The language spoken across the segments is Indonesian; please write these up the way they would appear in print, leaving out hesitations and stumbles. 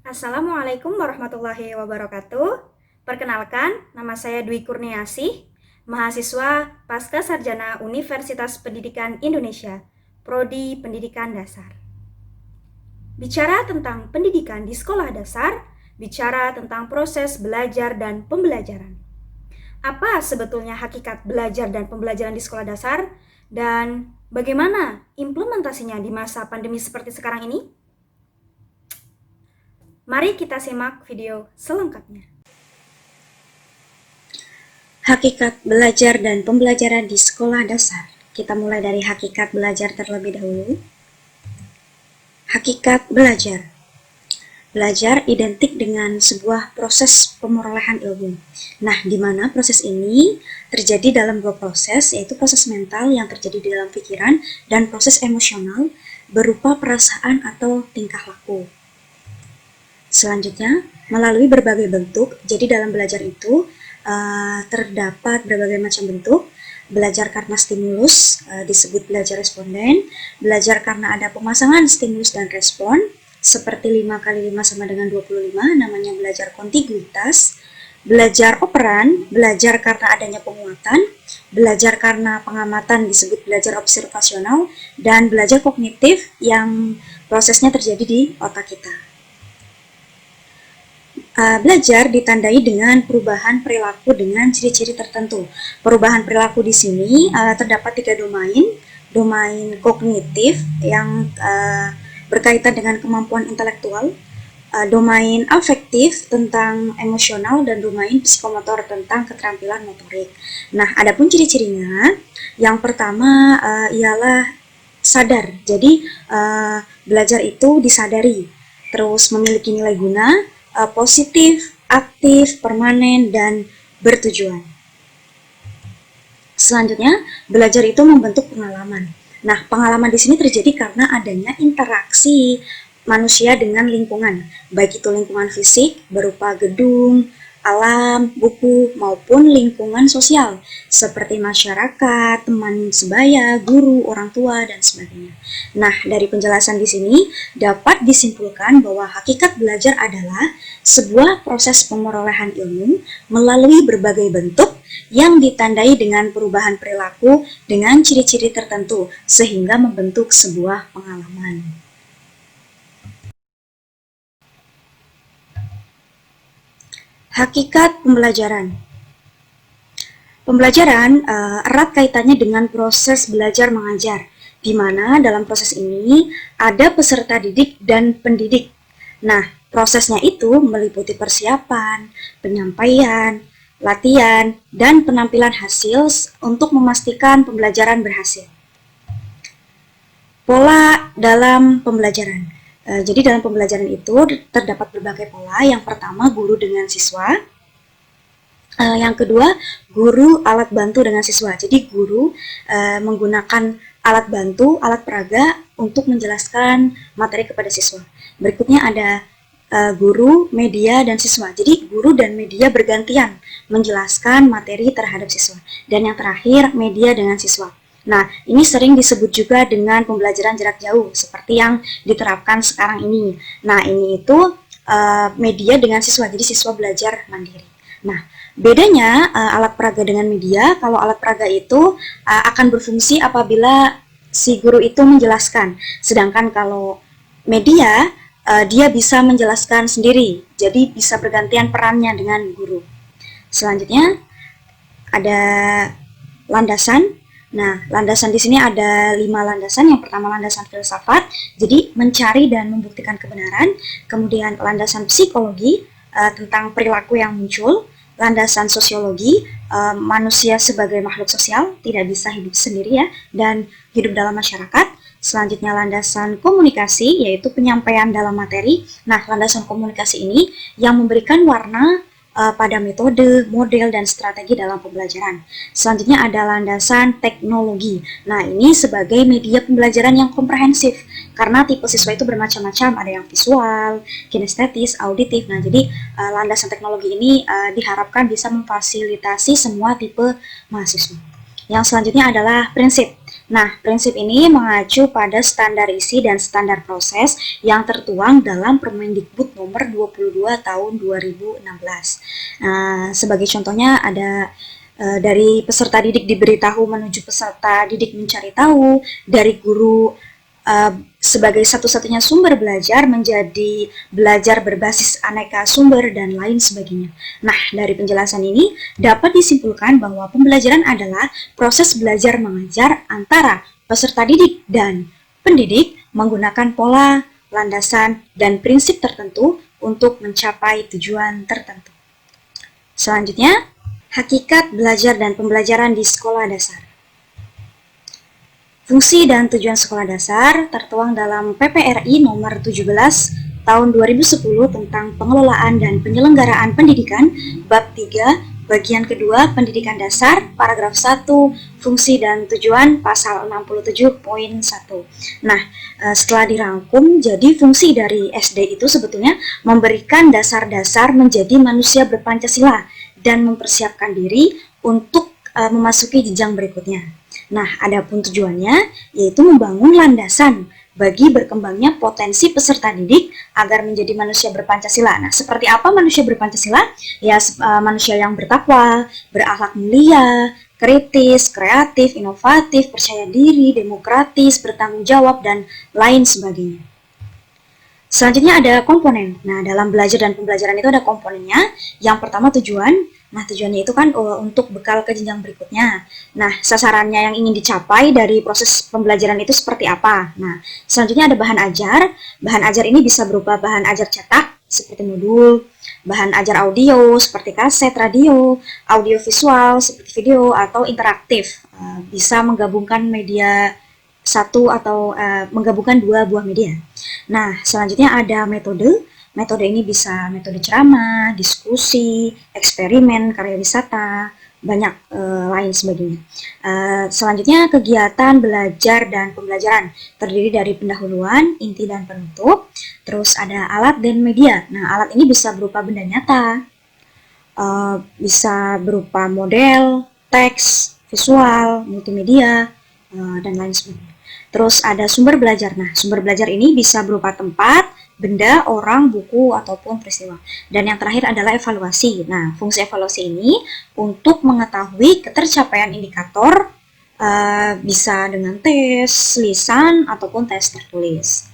Assalamualaikum warahmatullahi wabarakatuh. Perkenalkan, nama saya Dwi Kurniasih, mahasiswa Pasca Sarjana Universitas Pendidikan Indonesia, Prodi Pendidikan Dasar. Bicara tentang pendidikan di sekolah dasar, bicara tentang proses belajar dan pembelajaran. Apa sebetulnya hakikat belajar dan pembelajaran di sekolah dasar? Dan bagaimana implementasinya di masa pandemi seperti sekarang ini? Mari kita simak video selengkapnya. Hakikat belajar dan pembelajaran di sekolah dasar. Kita mulai dari hakikat belajar terlebih dahulu. Hakikat belajar. Belajar identik dengan sebuah proses pemerolehan ilmu. Nah, di mana proses ini terjadi dalam dua proses, yaitu proses mental yang terjadi di dalam pikiran dan proses emosional berupa perasaan atau tingkah laku. Selanjutnya, melalui berbagai bentuk, jadi dalam belajar itu terdapat berbagai macam bentuk. Belajar karena stimulus disebut belajar responden, belajar karena ada pemasangan stimulus dan respon, seperti 5 kali 5 sama dengan 25, namanya belajar kontiguitas. Belajar operan, belajar karena adanya penguatan, belajar karena pengamatan disebut belajar observasional, dan belajar kognitif yang prosesnya terjadi di otak kita. Belajar ditandai dengan perubahan perilaku dengan ciri-ciri tertentu. Perubahan perilaku di sini terdapat 3 domain. Domain kognitif yang berkaitan dengan kemampuan intelektual, domain afektif tentang emosional, dan domain psikomotor tentang keterampilan motorik. Nah, adapun ciri-cirinya, yang pertama ialah sadar. Jadi belajar itu disadari, terus memiliki nilai guna, positif, aktif, permanen, dan bertujuan. Selanjutnya, belajar itu membentuk pengalaman. Nah, pengalaman di sini terjadi karena adanya interaksi manusia dengan lingkungan, baik itu lingkungan fisik berupa gedung, alam, buku, maupun lingkungan sosial seperti masyarakat, teman sebaya, guru, orang tua, dan sebagainya. Nah, dari penjelasan di sini dapat disimpulkan bahwa hakikat belajar adalah sebuah proses pemerolehan ilmu melalui berbagai bentuk yang ditandai dengan perubahan perilaku dengan ciri-ciri tertentu sehingga membentuk sebuah pengalaman. Hakikat pembelajaran. Pembelajaran erat kaitannya dengan proses belajar mengajar, di mana dalam proses ini ada peserta didik dan pendidik. Nah, prosesnya itu meliputi persiapan, penyampaian, latihan, dan penampilan hasil untuk memastikan pembelajaran berhasil. Pola dalam pembelajaran. Jadi dalam pembelajaran itu terdapat berbagai pola. Yang pertama, guru dengan siswa. Yang kedua, guru alat bantu dengan siswa. Jadi guru menggunakan alat bantu, alat peraga untuk menjelaskan materi kepada siswa. Berikutnya ada guru, media, dan siswa. Jadi guru dan media bergantian menjelaskan materi terhadap siswa. Dan yang terakhir, media dengan siswa. Nah, ini sering disebut juga dengan pembelajaran jarak jauh, seperti yang diterapkan sekarang ini. Nah, ini itu media dengan siswa, jadi siswa belajar mandiri. Nah, bedanya alat peraga dengan media, kalau alat peraga itu akan berfungsi apabila si guru itu menjelaskan. Sedangkan kalau media, dia bisa menjelaskan sendiri, jadi bisa bergantian perannya dengan guru. Selanjutnya, ada landasan. Nah, landasan di sini ada 5 landasan. Yang pertama landasan filsafat, jadi mencari dan membuktikan kebenaran. Kemudian landasan psikologi, tentang perilaku yang muncul. Landasan sosiologi, manusia sebagai makhluk sosial, tidak bisa hidup sendiri ya, dan hidup dalam masyarakat. Selanjutnya landasan komunikasi, yaitu penyampaian dalam materi. Nah, landasan komunikasi ini yang memberikan warna pada metode, model, dan strategi dalam pembelajaran. Selanjutnya ada landasan teknologi. Nah, ini sebagai media pembelajaran yang komprehensif, karena tipe siswa itu bermacam-macam, ada yang visual, kinestetis, auditif. Nah, jadi landasan teknologi ini diharapkan bisa memfasilitasi semua tipe mahasiswa. Yang selanjutnya adalah prinsip. Nah, prinsip ini mengacu pada standar isi dan standar proses yang tertuang dalam Permendikbud nomor 22 tahun 2016. Nah, sebagai contohnya ada dari peserta didik diberitahu menuju peserta didik mencari tahu, dari guru sebagai satu-satunya sumber belajar menjadi belajar berbasis aneka sumber dan lain sebagainya. Nah, dari penjelasan ini dapat disimpulkan bahwa pembelajaran adalah proses belajar mengajar antara peserta didik dan pendidik menggunakan pola, landasan, dan prinsip tertentu untuk mencapai tujuan tertentu. Selanjutnya, hakikat belajar dan pembelajaran di sekolah dasar. Fungsi dan tujuan sekolah dasar tertuang dalam PPRI nomor 17 tahun 2010 tentang pengelolaan dan penyelenggaraan pendidikan bab 3 bagian kedua pendidikan dasar paragraf 1 fungsi dan tujuan pasal 67.1. Nah, setelah dirangkum, jadi fungsi dari SD itu sebetulnya memberikan dasar-dasar menjadi manusia berpancasila dan mempersiapkan diri untuk memasuki jenjang berikutnya. Nah, adapun tujuannya yaitu membangun landasan bagi berkembangnya potensi peserta didik agar menjadi manusia berpancasila. Nah, seperti apa manusia berpancasila? Ya, manusia yang bertakwa, berakhlak mulia, kritis, kreatif, inovatif, percaya diri, demokratis, bertanggung jawab, dan lain sebagainya. Selanjutnya ada komponen. Nah, dalam belajar dan pembelajaran itu ada komponennya. Yang pertama tujuan. Nah, tujuannya itu kan untuk bekal ke jenjang berikutnya. Nah, sasarannya yang ingin dicapai dari proses pembelajaran itu seperti apa? Nah, selanjutnya ada bahan ajar. Bahan ajar ini bisa berupa bahan ajar cetak, seperti modul, bahan ajar audio, seperti kaset, radio, audio visual, seperti video, atau interaktif. Bisa menggabungkan media satu atau menggabungkan dua buah media. Nah, selanjutnya ada metode. Metode ini bisa metode ceramah, diskusi, eksperimen, karya wisata, banyak lain sebagainya. Selanjutnya kegiatan belajar dan pembelajaran terdiri dari pendahuluan, inti dan penutup. Terus ada alat dan media. Nah, alat ini bisa berupa benda nyata, bisa berupa model, teks, visual, multimedia, dan lain sebagainya. Terus ada sumber belajar. Nah, sumber belajar ini bisa berupa tempat, benda, orang, buku, ataupun peristiwa. Dan yang terakhir adalah evaluasi. Nah, fungsi evaluasi ini untuk mengetahui ketercapaian indikator bisa dengan tes lisan ataupun tes tertulis.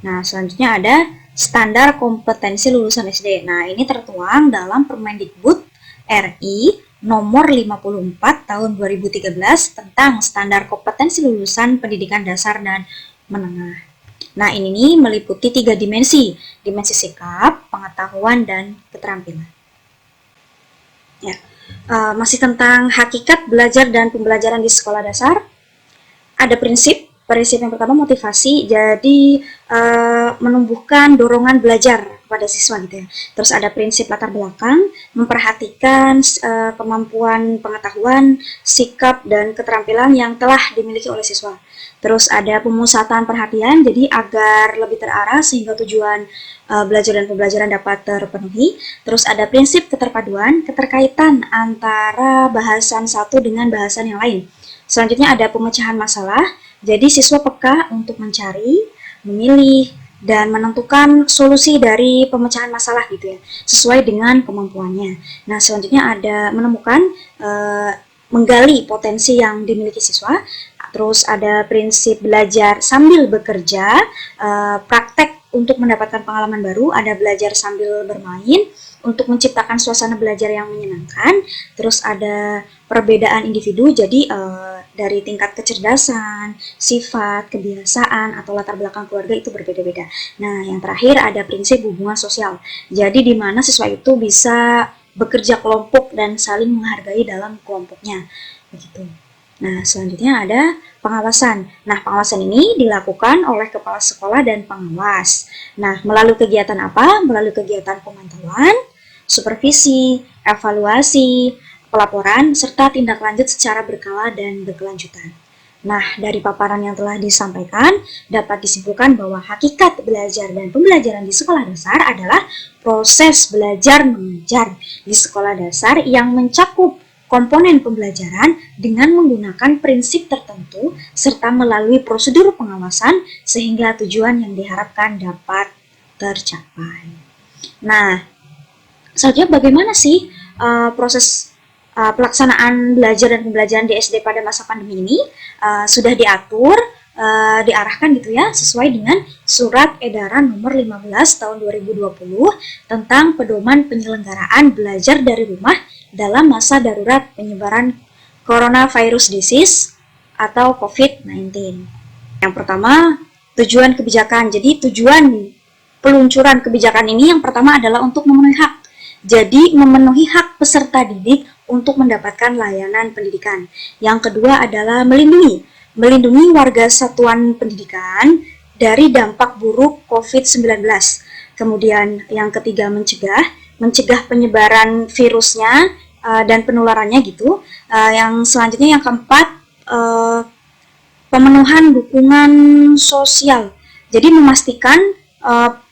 Nah, selanjutnya ada standar kompetensi lulusan SD. Nah, ini tertuang dalam Permendikbud RI nomor 54 tahun 2013 tentang standar kompetensi lulusan pendidikan dasar dan menengah. Nah, ini meliputi 3 dimensi sikap, pengetahuan, dan keterampilan. Ya, masih tentang hakikat belajar dan pembelajaran di sekolah dasar, ada prinsip yang pertama motivasi, jadi menumbuhkan dorongan belajar pada siswa gitu ya. Terus ada prinsip latar belakang, memperhatikan kemampuan pengetahuan, sikap, dan keterampilan yang telah dimiliki oleh siswa. Terus ada pemusatan perhatian, jadi agar lebih terarah sehingga tujuan belajar dan pembelajaran dapat terpenuhi. Terus ada prinsip keterpaduan, keterkaitan antara bahasan satu dengan bahasan yang lain. Selanjutnya ada pemecahan masalah, jadi siswa peka untuk mencari, memilih, dan menentukan solusi dari pemecahan masalah gitu ya, sesuai dengan kemampuannya. Nah, selanjutnya ada menemukan, menggali potensi yang dimiliki siswa. Terus ada prinsip belajar sambil bekerja, praktek untuk mendapatkan pengalaman baru, ada belajar sambil bermain untuk menciptakan suasana belajar yang menyenangkan. Terus ada perbedaan individu, jadi dari tingkat kecerdasan, sifat, kebiasaan, atau latar belakang keluarga itu berbeda-beda. Nah, yang terakhir ada prinsip hubungan sosial, jadi di mana siswa itu bisa bekerja kelompok dan saling menghargai dalam kelompoknya, begitu. Nah, selanjutnya ada pengawasan. Nah, pengawasan ini dilakukan oleh kepala sekolah dan pengawas. Nah, melalui kegiatan apa? Melalui kegiatan pemantauan, supervisi, evaluasi, pelaporan, serta tindak lanjut secara berkala dan berkelanjutan. Nah, dari paparan yang telah disampaikan, dapat disimpulkan bahwa hakikat belajar dan pembelajaran di sekolah dasar adalah proses belajar mengajar di sekolah dasar yang mencakup komponen pembelajaran dengan menggunakan prinsip tertentu serta melalui prosedur pengawasan sehingga tujuan yang diharapkan dapat tercapai. Nah, selanjutnya bagaimana sih proses pelaksanaan belajar dan pembelajaran di SD pada masa pandemi ini? Sudah diatur, diarahkan gitu ya, sesuai dengan Surat Edaran Nomor 15 Tahun 2020 tentang pedoman penyelenggaraan belajar dari rumah dalam masa darurat penyebaran coronavirus disease atau COVID-19. Yang pertama, tujuan kebijakan. Jadi tujuan peluncuran kebijakan ini yang pertama adalah untuk memenuhi hak. Jadi memenuhi hak peserta didik untuk mendapatkan layanan pendidikan. Yang kedua adalah melindungi warga satuan pendidikan dari dampak buruk COVID-19. Kemudian yang ketiga mencegah penyebaran virusnya dan penularannya gitu. Yang selanjutnya yang keempat pemenuhan dukungan sosial. Jadi memastikan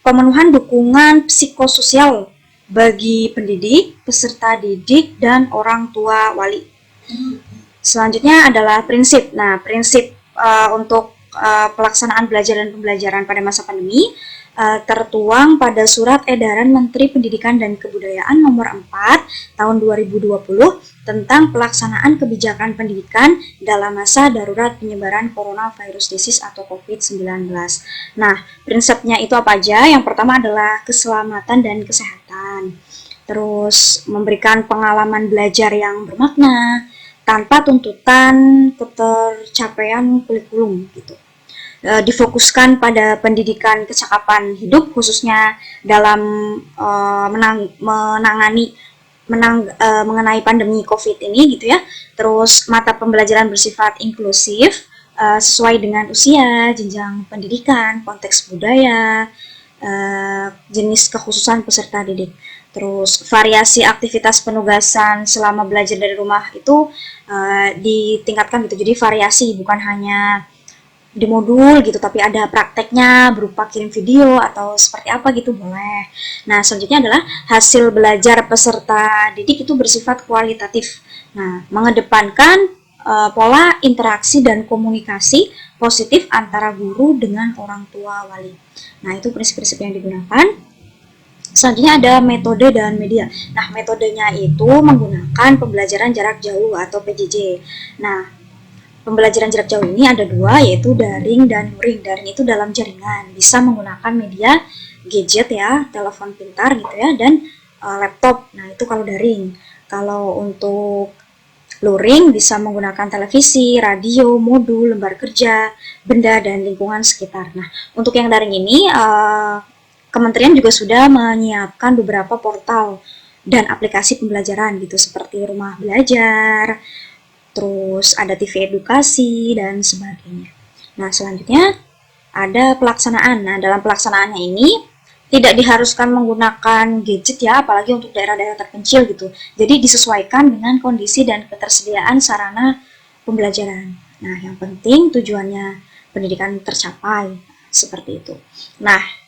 pemenuhan dukungan psikososial bagi pendidik, peserta didik, dan orang tua wali. Selanjutnya adalah prinsip. Nah, prinsip untuk pelaksanaan belajar dan pembelajaran pada masa pandemi tertuang pada Surat Edaran Menteri Pendidikan dan Kebudayaan Nomor 4 Tahun 2020 tentang pelaksanaan kebijakan pendidikan dalam masa darurat penyebaran coronavirus disease atau COVID-19. Nah, prinsipnya itu apa aja? Yang pertama adalah keselamatan dan kesehatan. Terus memberikan pengalaman belajar yang bermakna tanpa tuntutan ketercapaian kurikulum gitu. Difokuskan pada pendidikan kecakapan hidup khususnya dalam mengenai pandemi COVID ini gitu ya. Terus mata pembelajaran bersifat inklusif sesuai dengan usia, jenjang pendidikan, konteks budaya, jenis kekhususan peserta didik. Terus variasi aktivitas penugasan selama belajar dari rumah itu ditingkatkan gitu. Jadi variasi bukan hanya di modul gitu, tapi ada prakteknya berupa kirim video atau seperti apa gitu boleh. Nah, selanjutnya adalah hasil belajar peserta didik itu bersifat kualitatif. Nah, mengedepankan pola interaksi dan komunikasi positif antara guru dengan orang tua wali. Nah, itu prinsip-prinsip yang digunakan. Selanjutnya ada metode dan media. Nah, metodenya itu menggunakan pembelajaran jarak jauh atau PJJ. Nah, pembelajaran jarak jauh ini ada dua, yaitu daring dan luring. Daring itu dalam jaringan, bisa menggunakan media gadget ya, telepon pintar gitu ya, dan laptop. Nah, itu kalau daring. Kalau untuk luring bisa menggunakan televisi, radio, modul, lembar kerja, benda, dan lingkungan sekitar. Nah, untuk yang daring ini, Kementerian juga sudah menyiapkan beberapa portal dan aplikasi pembelajaran gitu, seperti Rumah Belajar, terus ada TV edukasi, dan sebagainya. Nah, selanjutnya ada pelaksanaan. Nah, dalam pelaksanaannya ini tidak diharuskan menggunakan gadget ya, apalagi untuk daerah-daerah terpencil gitu. Jadi disesuaikan dengan kondisi dan ketersediaan sarana pembelajaran. Nah, yang penting tujuannya pendidikan tercapai, seperti itu. Nah,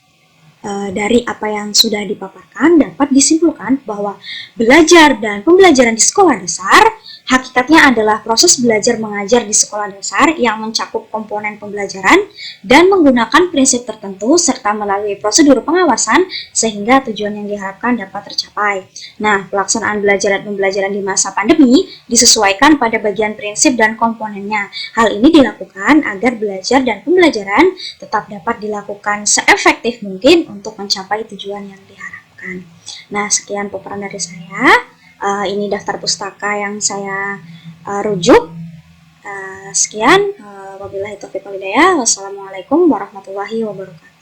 dari apa yang sudah dipaparkan dapat disimpulkan bahwa belajar dan pembelajaran di sekolah dasar hakikatnya adalah proses belajar mengajar di sekolah dasar yang mencakup komponen pembelajaran dan menggunakan prinsip tertentu serta melalui prosedur pengawasan sehingga tujuan yang diharapkan dapat tercapai. Nah, pelaksanaan belajar dan pembelajaran di masa pandemi disesuaikan pada bagian prinsip dan komponennya. Hal ini dilakukan agar belajar dan pembelajaran tetap dapat dilakukan seefektif mungkin untuk mencapai tujuan yang diharapkan. Nah, sekian paparan dari saya. Ini daftar pustaka yang saya rujuk. Sekian, wabillahi taufiq wal hidayah. Wassalamualaikum warahmatullahi wabarakatuh.